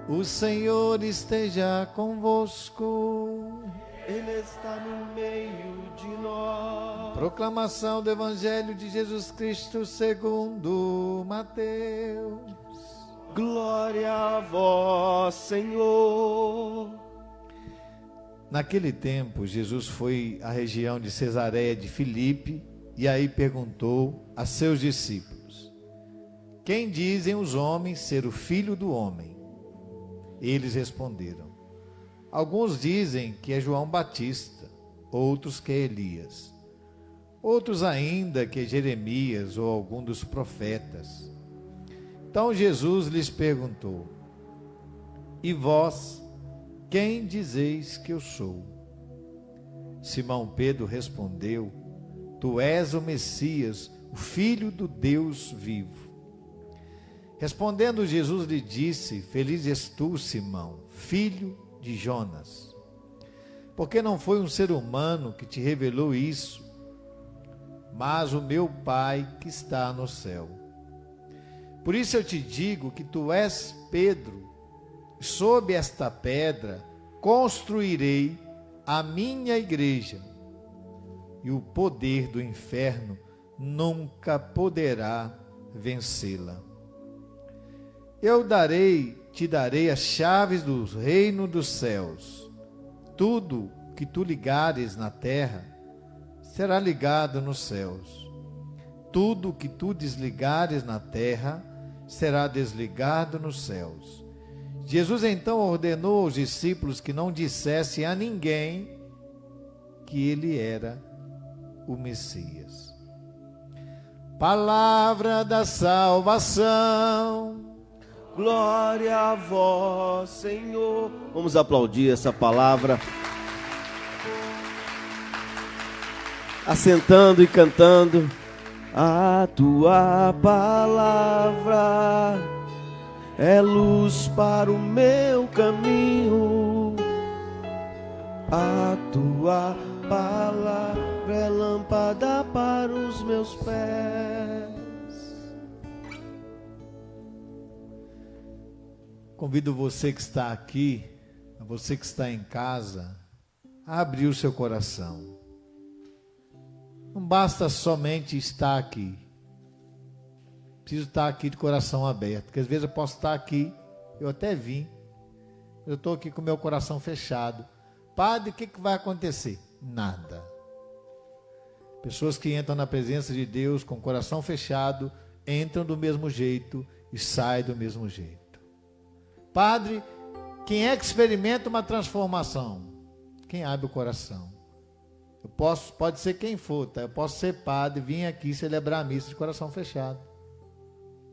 O Senhor esteja convosco. Ele está no meio de nós. Proclamação do Evangelho de Jesus Cristo segundo Mateus. Glória a vós, Senhor. Naquele tempo, Jesus foi à região de Cesareia de Filipe e aí perguntou a seus discípulos: quem dizem os homens ser o Filho do Homem? Eles responderam: alguns dizem que é João Batista, outros que é Elias, outros ainda que é Jeremias ou algum dos profetas. Então Jesus lhes perguntou: e vós, quem dizeis que eu sou? Simão Pedro respondeu: tu és o Messias, o Filho do Deus vivo. Respondendo Jesus lhe disse: feliz és tu, Simão, filho de Jonas, porque não foi um ser humano que te revelou isso, mas o meu Pai que está no céu. Por isso eu te digo que tu és Pedro, e sob esta pedra construirei a minha igreja, e o poder do inferno nunca poderá vencê-la. Eu te darei as chaves do reino dos céus. Tudo que tu ligares na terra será ligado nos céus. Tudo que tu desligares na terra será desligado nos céus. Jesus então ordenou aos discípulos que não dissessem a ninguém que ele era o Messias. Palavra da salvação. Glória a vós, Senhor. Vamos aplaudir essa palavra, assentando e cantando. A tua palavra é luz para o meu caminho. A tua palavra é lâmpada para os meus pés. Convido você que está aqui, você que está em casa, a abrir o seu coração. Não basta somente estar aqui. Preciso estar aqui de coração aberto, porque às vezes eu posso estar aqui, eu até vim, eu estou aqui com o meu coração fechado. Padre, o que vai acontecer? Nada. Pessoas que entram na presença de Deus com o coração fechado, entram do mesmo jeito e saem do mesmo jeito. Padre, quem é que experimenta uma transformação? Quem abre o coração. Pode ser quem for, tá? Eu posso ser padre, vim aqui celebrar a missa de coração fechado.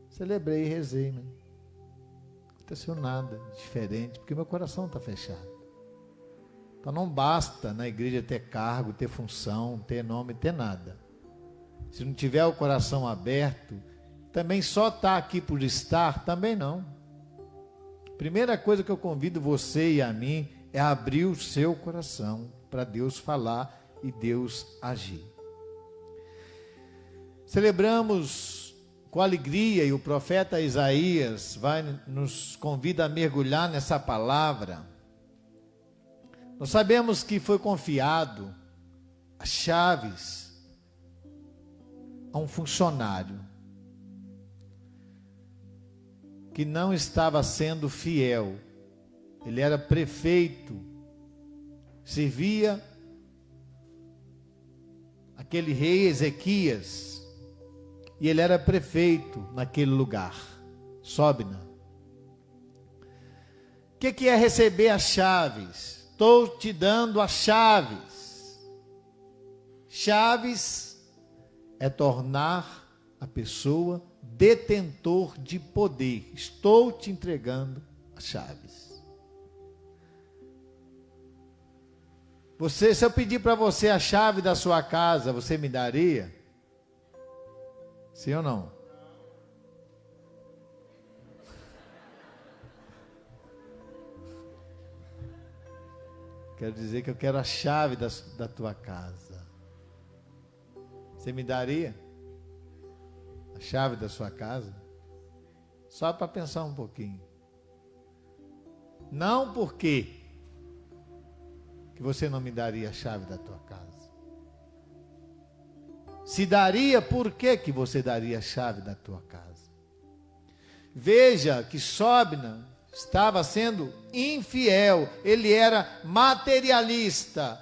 Celebrei e rezei, não aconteceu nada diferente, porque meu coração está fechado. Então não basta na igreja ter cargo, ter função, ter nome, ter nada. Se não tiver o coração aberto, também só estar aqui por estar, também não. Primeira coisa que eu convido você e a mim é abrir o seu coração para Deus falar e Deus agir. Celebramos com alegria e o profeta Isaías nos convida a mergulhar nessa palavra. Nós sabemos que foi confiado as chaves a um funcionário que não estava sendo fiel. Ele era prefeito, servia aquele rei Ezequias, e ele era prefeito naquele lugar, Sóbina. O que é receber as chaves? Estou te dando as chaves. Chaves é tornar a pessoa detentor de poder. Estou te entregando as chaves. Se eu pedir para você a chave da sua casa, você me daria? Sim ou não? Quero dizer que eu quero a chave da tua casa. Você me daria a chave da sua casa? Só para pensar um pouquinho. Não por quê que você não me daria a chave da tua casa. Se daria, por que você daria a chave da tua casa? Veja que Sóbina estava sendo infiel, ele era materialista.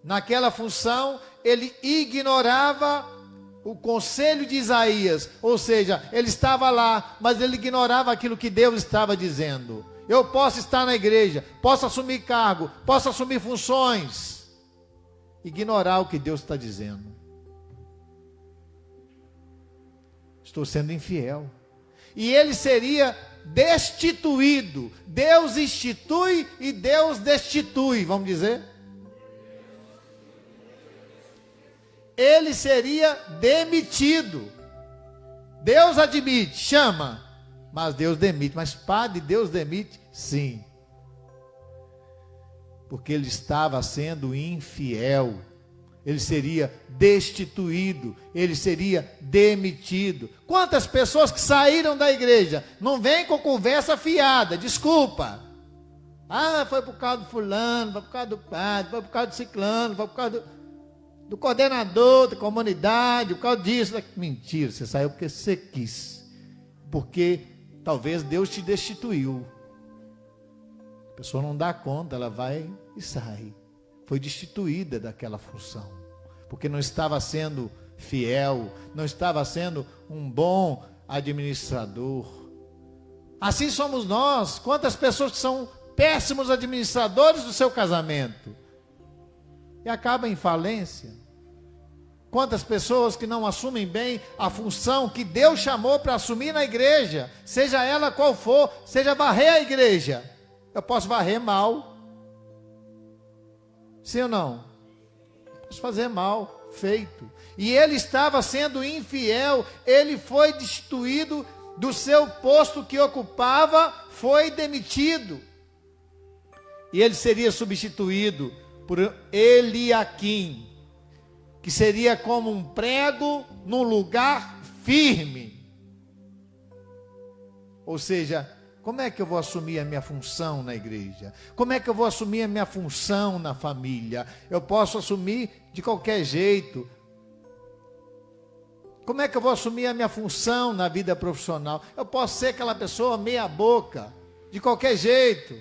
Naquela função, ele ignorava o conselho de Isaías, ou seja, ele estava lá, mas ele ignorava aquilo que Deus estava dizendo. Eu posso estar na igreja, posso assumir cargo, posso assumir funções, ignorar o que Deus está dizendo. Estou sendo infiel. E ele seria destituído. Deus institui e Deus destitui, vamos dizer. Ele seria demitido. Deus admite, chama, mas Deus demite. Mas padre, Deus demite? Sim. Porque ele estava sendo infiel. Ele seria destituído, ele seria demitido. Quantas pessoas que saíram da igreja, não vem com conversa fiada, desculpa. Ah, foi por causa do fulano, foi por causa do padre, foi por causa do ciclano, foi por causa do coordenador da comunidade, por causa disso. Mentira, você saiu porque você quis. Porque talvez Deus te destituiu. A pessoa não dá conta, ela vai e sai. Foi destituída daquela função, porque não estava sendo fiel, não estava sendo um bom administrador. Assim somos nós. Quantas pessoas que são péssimos administradores do seu casamento e acabam em falência. Quantas pessoas que não assumem bem a função que Deus chamou para assumir na igreja, seja ela qual for, seja varrer a igreja. Eu posso varrer mal, sim ou não? Posso fazer mal, feito. E ele estava sendo infiel, ele foi destituído do seu posto que ocupava, foi demitido. E ele seria substituído por Eliaquim, que seria como um prego num lugar firme. Ou seja, como é que eu vou assumir a minha função na igreja? Como é que eu vou assumir a minha função na família? Eu posso assumir de qualquer jeito. Como é que eu vou assumir a minha função na vida profissional? Eu posso ser aquela pessoa meia boca, de qualquer jeito.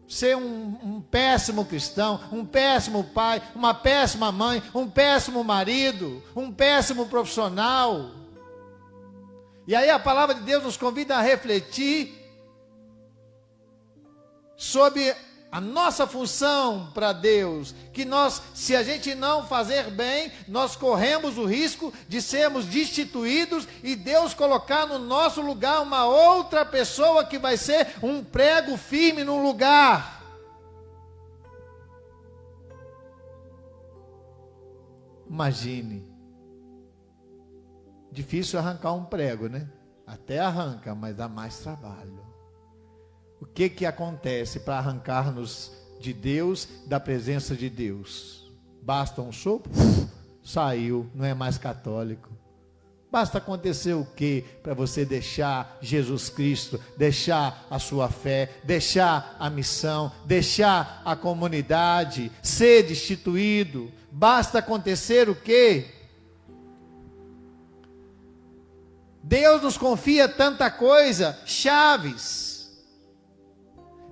Ser um péssimo cristão, um péssimo pai, uma péssima mãe, um péssimo marido, um péssimo profissional. E aí a palavra de Deus nos convida a refletir sobre a nossa função para Deus, que nós, se a gente não fazer bem, nós corremos o risco de sermos destituídos e Deus colocar no nosso lugar uma outra pessoa que vai ser um prego firme no lugar. Imagine. Difícil arrancar um prego, né? Até arranca, mas dá mais trabalho. O que acontece para arrancar-nos de Deus, da presença de Deus? Basta um sopro, saiu, não é mais católico. Basta acontecer o que para você deixar Jesus Cristo, deixar a sua fé, deixar a missão, deixar a comunidade, ser destituído? Basta acontecer o que? Deus nos confia tanta coisa, chaves.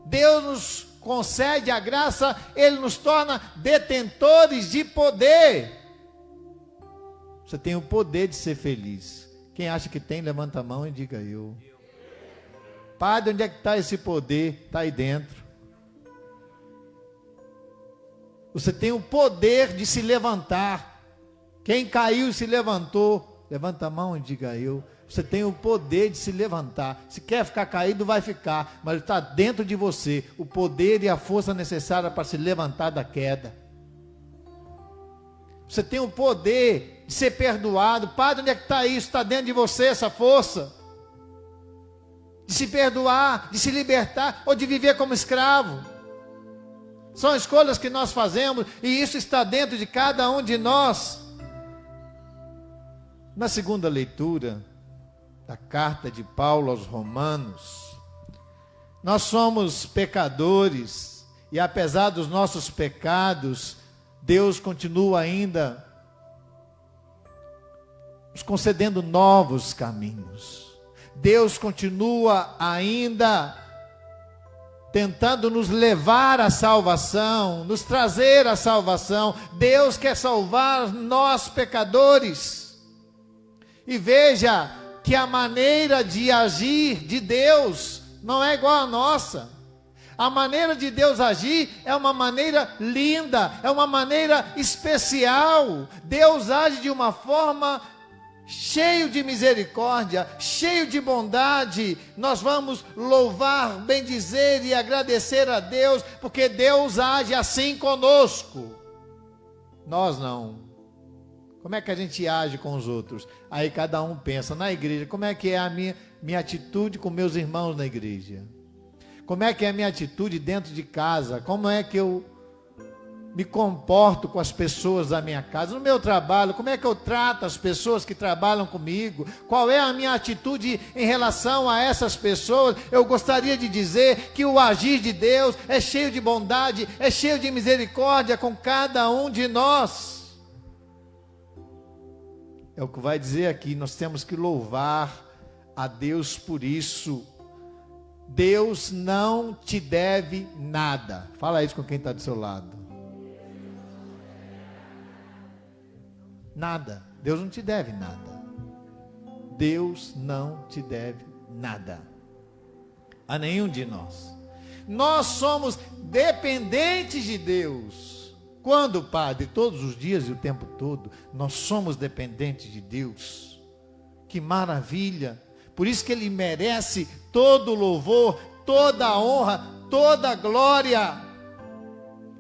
Deus nos concede a graça, Ele nos torna detentores de poder. Você tem o poder de ser feliz. Quem acha que tem, levanta a mão e diga eu. Padre, onde é que está esse poder? Está aí dentro. Você tem o poder de se levantar. Quem caiu e se levantou, levanta a mão e diga eu. Você tem o poder de se levantar. Se quer ficar caído, vai ficar. Mas está dentro de você o poder e a força necessária para se levantar da queda. Você tem o poder de ser perdoado. Padre, onde é que está isso? Está dentro de você essa força. De se perdoar, de se libertar ou de viver como escravo. São escolhas que nós fazemos e isso está dentro de cada um de nós. Na segunda leitura da carta de Paulo aos Romanos, Nós somos pecadores e apesar dos nossos pecados, Deus continua ainda nos concedendo novos caminhos. Deus continua ainda tentando nos levar à salvação, nos trazer à salvação. Deus quer salvar nós pecadores. E veja que a maneira de agir de Deus não é igual à nossa. A maneira de Deus agir é uma maneira linda, é uma maneira especial. Deus age de uma forma cheio de misericórdia, cheio de bondade. Nós vamos louvar, bendizer e agradecer a Deus, porque Deus age assim conosco. Nós não. Como é que a gente age com os outros? Aí cada um pensa, na igreja, como é que é a minha atitude com meus irmãos na igreja? Como é que é a minha atitude dentro de casa? Como é que eu me comporto com as pessoas da minha casa, no meu trabalho? Como é que eu trato as pessoas que trabalham comigo? Qual é a minha atitude em relação a essas pessoas? Eu gostaria de dizer que o agir de Deus é cheio de bondade, é cheio de misericórdia com cada um de nós. É o que vai dizer aqui, nós temos que louvar a Deus por isso. Deus não te deve nada. Fala isso com quem está do seu lado. Nada. Deus não te deve nada. Deus não te deve nada. A nenhum de nós. Nós somos dependentes de Deus. Quando, Padre? Todos os dias e o tempo todo. Nós somos dependentes de Deus. Que maravilha. Por isso que Ele merece todo o louvor, toda a honra, toda a glória.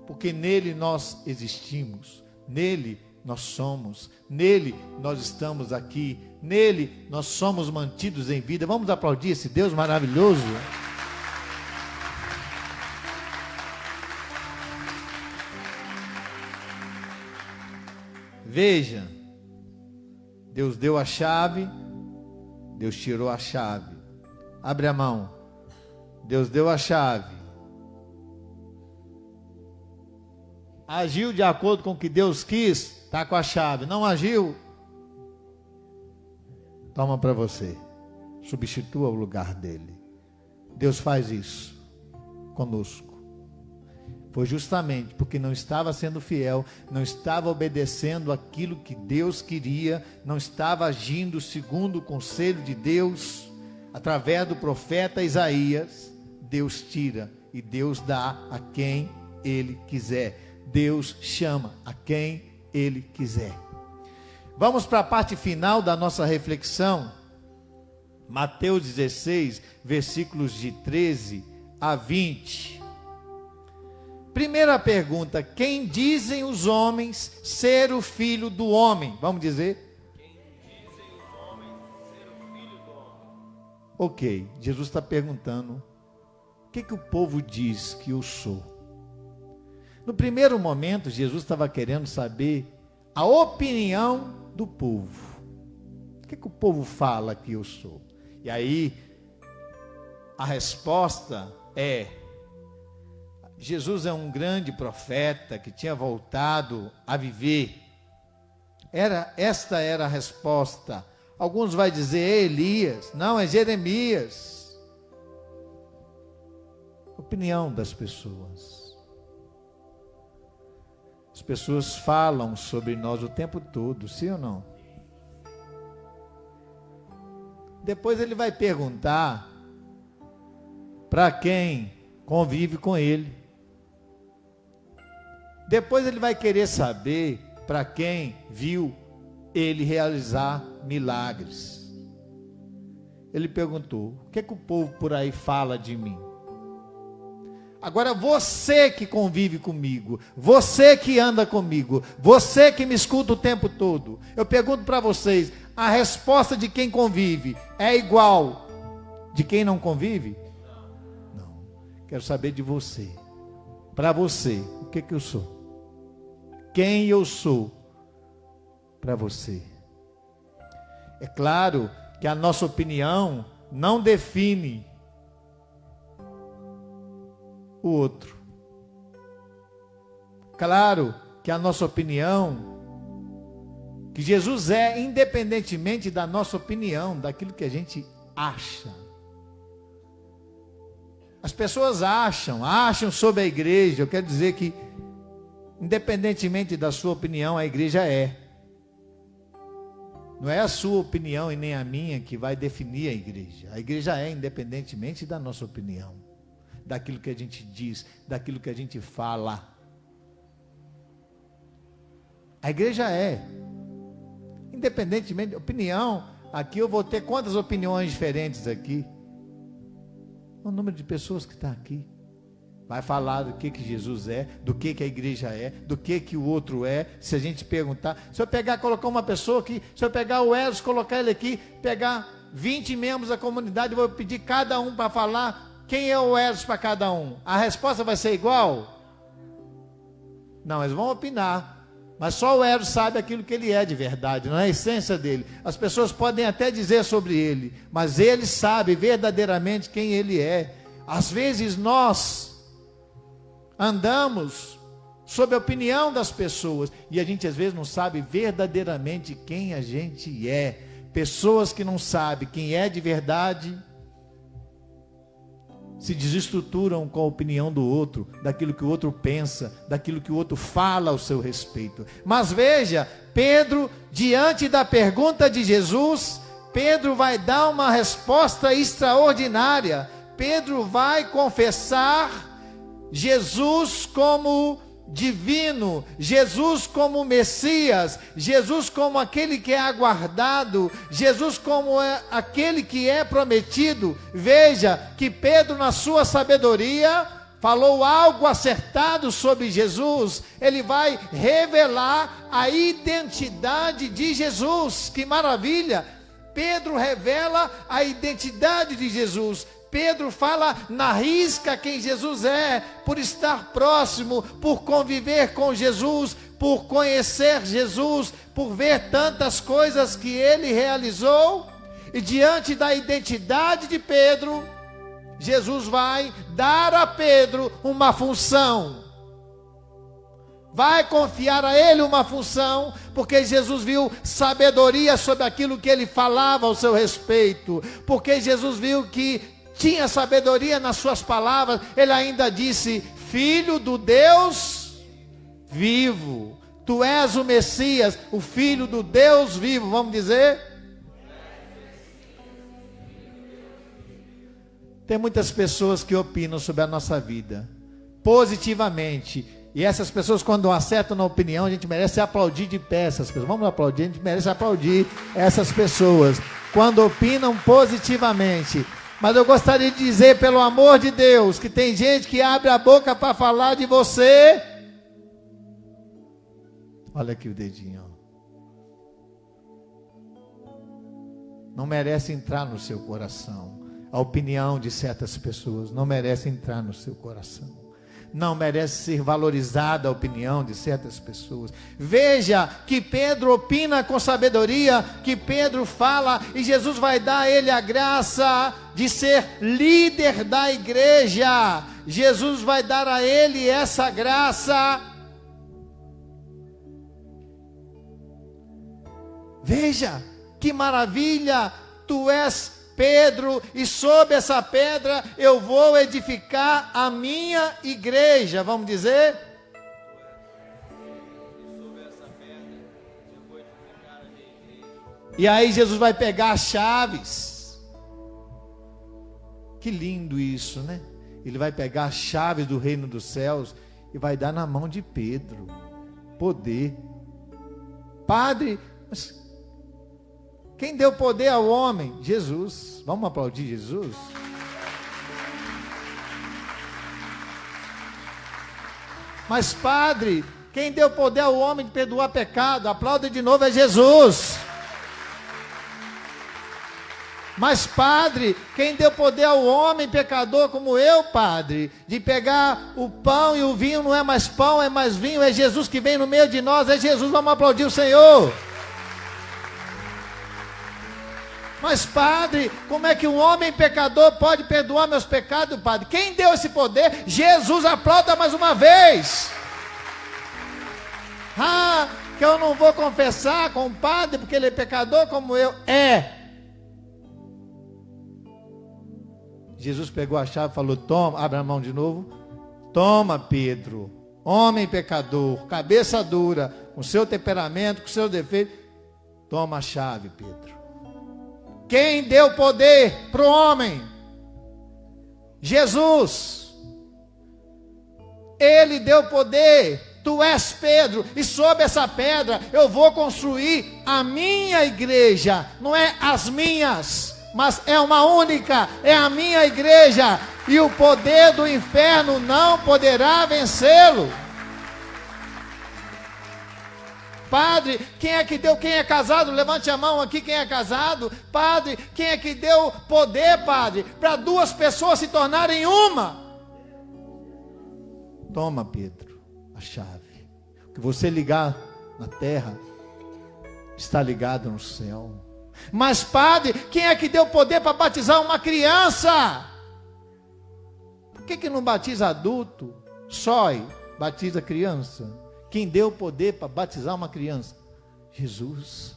Porque nele nós existimos. Nele nós somos, nele nós estamos aqui, nele nós somos mantidos em vida. Vamos aplaudir esse Deus maravilhoso. Veja, Deus deu a chave, Deus tirou a chave. Abre a mão. Deus deu a chave. Agiu de acordo com o que Deus quis, está com a chave. Não agiu, toma para você. Substitua o lugar dele. Deus faz isso conosco. Foi justamente porque não estava sendo fiel, não estava obedecendo aquilo que Deus queria, não estava agindo segundo o conselho de Deus, através do profeta Isaías. Deus tira e Deus dá a quem Ele quiser. Deus chama a quem Ele quiser. Vamos para a parte final da nossa reflexão. Mateus 16, versículos de 13 a 20. Primeira pergunta: quem dizem os homens ser o filho do homem? Vamos dizer? Quem dizem os homens ser o filho do homem? Ok, Jesus está perguntando: o que o povo diz que eu sou? No primeiro momento, Jesus estava querendo saber a opinião do povo. O que o povo fala que eu sou? E aí, a resposta é: Jesus é um grande profeta que tinha voltado a viver. Esta era a resposta. Alguns vão dizer, é Elias. Não, é Jeremias. Opinião das pessoas. As pessoas falam sobre nós o tempo todo, sim ou não? Depois ele vai perguntar para quem convive com ele. Depois ele vai querer saber para quem viu ele realizar milagres. Ele perguntou: o que o povo por aí fala de mim? Agora você que convive comigo, você que anda comigo, você que me escuta o tempo todo, eu pergunto para vocês, a resposta de quem convive é igual de quem não convive? Não. Quero saber de você. Para você, o que eu sou? Quem eu sou para você? É claro que a nossa opinião não define o outro. Claro que a nossa opinião, que Jesus é independentemente da nossa opinião, daquilo que a gente acha. As pessoas acham sobre a igreja. Eu quero dizer que, independentemente da sua opinião, a igreja é. Não é a sua opinião e nem a minha que vai definir a igreja. A igreja é independentemente da nossa opinião, daquilo que a gente diz, daquilo que a gente fala. A igreja é. Independentemente da opinião, aqui eu vou ter quantas opiniões diferentes aqui? O número de pessoas que está aqui. Vai falar do que Jesus é, do que a igreja é, do que o outro é. Se a gente perguntar, se eu pegar, colocar uma pessoa aqui, se eu pegar o Eros, colocar ele aqui, pegar 20 membros da comunidade, eu vou pedir cada um para falar quem é o Eros para cada um. A resposta vai ser igual? Não, eles vão opinar. Mas só o Eros sabe aquilo que ele é de verdade, não é a essência dele. As pessoas podem até dizer sobre ele, mas ele sabe verdadeiramente quem ele é. Às vezes nós andamos sob a opinião das pessoas e a gente às vezes não sabe verdadeiramente quem a gente é. Pessoas que não sabem quem é de verdade se desestruturam com a opinião do outro, daquilo que o outro pensa, daquilo que o outro fala ao seu respeito. Mas veja, Pedro, diante da pergunta de Jesus, Pedro vai dar uma resposta extraordinária. Pedro vai confessar Jesus como divino, Jesus como Messias, Jesus como aquele que é aguardado, Jesus como aquele que é prometido. Veja que Pedro, na sua sabedoria, falou algo acertado sobre Jesus. Ele vai revelar a identidade de Jesus. Que maravilha! Pedro revela a identidade de Jesus. Pedro fala na risca quem Jesus é, por estar próximo, por conviver com Jesus, por conhecer Jesus, por ver tantas coisas que ele realizou. E diante da identidade de Pedro, Jesus vai dar a Pedro uma função. Vai confiar a ele uma função, porque Jesus viu sabedoria sobre aquilo que ele falava ao seu respeito, porque Jesus viu que tinha sabedoria nas suas palavras. Ele ainda disse: Filho do Deus vivo, tu és o Messias, o Filho do Deus vivo, vamos dizer? Tem muitas pessoas que opinam sobre a nossa vida, positivamente, e essas pessoas, quando acertam na opinião, a gente merece aplaudir de pé essas pessoas. Vamos aplaudir, a gente merece aplaudir essas pessoas, quando opinam positivamente. Mas eu gostaria de dizer, pelo amor de Deus, que tem gente que abre a boca para falar de você. Olha aqui o dedinho, ó. Não merece entrar no seu coração. A opinião de certas pessoas não merece entrar no seu coração. Não merece ser valorizada a opinião de certas pessoas. Veja que Pedro opina com sabedoria, que Pedro fala, e Jesus vai dar a ele a graça de ser líder da igreja. Jesus vai dar a ele essa graça. Veja que maravilha, tu és Pedro, e sob essa pedra eu vou edificar a minha igreja, vamos dizer? E aí Jesus vai pegar as chaves. Que lindo isso, né? Ele vai pegar as chaves do reino dos céus e vai dar na mão de Pedro. Poder. Padre, mas quem deu poder ao homem? Jesus. Vamos aplaudir Jesus? Mas padre, quem deu poder ao homem de perdoar pecado? Aplauda de novo, é Jesus. Mas padre, quem deu poder ao homem pecador como eu, padre, de pegar o pão e o vinho, não é mais pão, é mais vinho, é Jesus que vem no meio de nós, é Jesus. Vamos aplaudir o Senhor. Mas padre, como é que um homem pecador pode perdoar meus pecados, padre? Quem deu esse poder? Jesus. Aplauda mais uma vez. Ah, que eu não vou confessar com o padre porque ele é pecador como eu. Jesus pegou a chave e falou: toma, abre a mão de novo. Toma, Pedro, homem pecador, cabeça dura, com seu temperamento, com seus defeitos. Toma a chave, Pedro. Quem deu poder para o homem? Jesus. Ele deu poder. Tu és Pedro, e sobre essa pedra eu vou construir a minha igreja. Não é as minhas, mas é uma única, é a minha igreja. E o poder do inferno não poderá vencê-lo. Padre, quem é que deu? Quem é casado? Levante a mão aqui, quem é casado. Padre, quem é que deu poder, padre, para duas pessoas se tornarem uma? Toma, Pedro, a chave. O que você ligar na terra está ligado no céu. Mas padre, quem é que deu poder para batizar uma criança? Por que não batiza adulto? Só batiza criança. Quem deu poder para batizar uma criança? Jesus.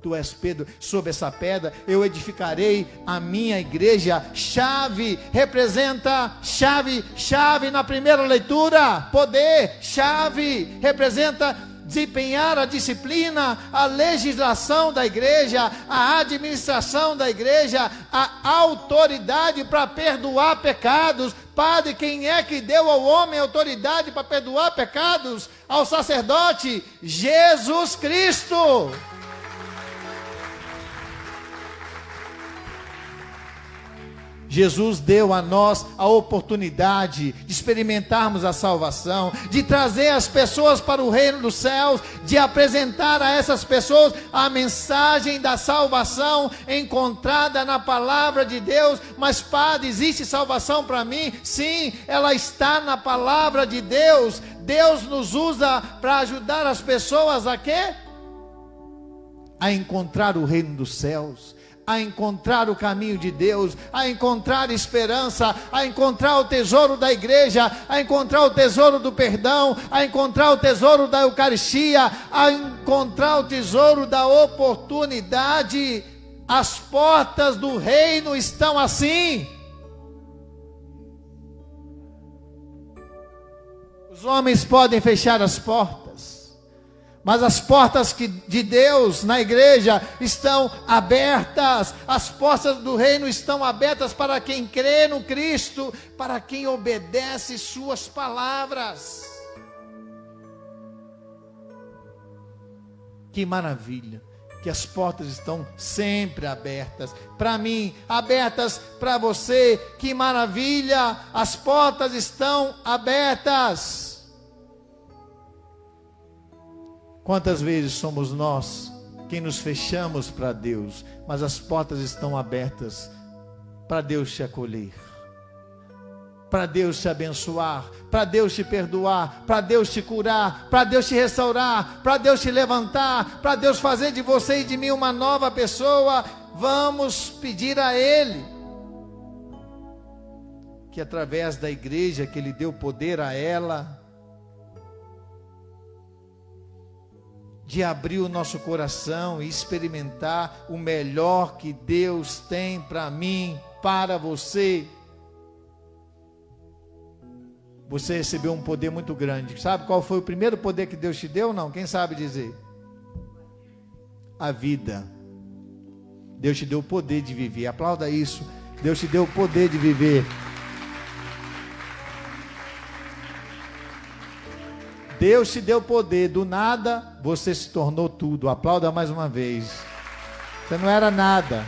Tu és Pedro, sobre essa pedra eu edificarei a minha igreja. Chave representa chave na primeira leitura. Poder, chave representa desempenhar a disciplina, a legislação da igreja, a administração da igreja, a autoridade para perdoar pecados. Padre, quem é que deu ao homem autoridade para perdoar pecados? Ao sacerdote, Jesus Cristo. Jesus deu a nós a oportunidade de experimentarmos a salvação, de trazer as pessoas para o reino dos céus, de apresentar a essas pessoas a mensagem da salvação encontrada na palavra de Deus. Mas padre, existe salvação para mim? Sim, ela está na palavra de Deus. Deus nos usa para ajudar as pessoas a quê? A encontrar o reino dos céus, a encontrar o caminho de Deus, a encontrar esperança, a encontrar o tesouro da igreja, a encontrar o tesouro do perdão, a encontrar o tesouro da Eucaristia, a encontrar o tesouro da oportunidade. As portas do reino estão assim. Os homens podem fechar as portas, mas as portas de Deus na igreja estão abertas. As portas do reino estão abertas para quem crê no Cristo, para quem obedece suas palavras. Que maravilha, que as portas estão sempre abertas, para mim, abertas para você. Que maravilha, as portas estão abertas. Quantas vezes somos nós quem nos fechamos para Deus, mas as portas estão abertas para Deus te acolher, para Deus te abençoar, para Deus te perdoar, para Deus te curar, para Deus te restaurar, para Deus te levantar, para Deus fazer de você e de mim uma nova pessoa. Vamos pedir a Ele que através da igreja que Ele deu poder a ela, de abrir o nosso coração e experimentar o melhor que Deus tem para mim, para você. Você recebeu um poder muito grande. Sabe qual foi o primeiro poder que Deus te deu? Não, quem sabe dizer? A vida. Deus te deu o poder de viver. Aplauda isso. Deus te deu o poder de viver. Deus te deu poder, do nada você se tornou tudo. Aplauda mais uma vez. Você não era nada.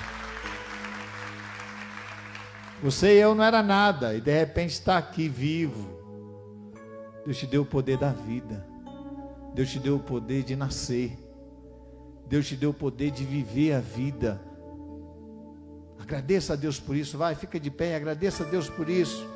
Você e eu não era nada, e de repente está aqui vivo. Deus te deu o poder da vida. Deus te deu o poder de nascer. Deus te deu o poder de viver a vida. Agradeça a Deus por isso. Vai, fica de pé e agradeça a Deus por isso.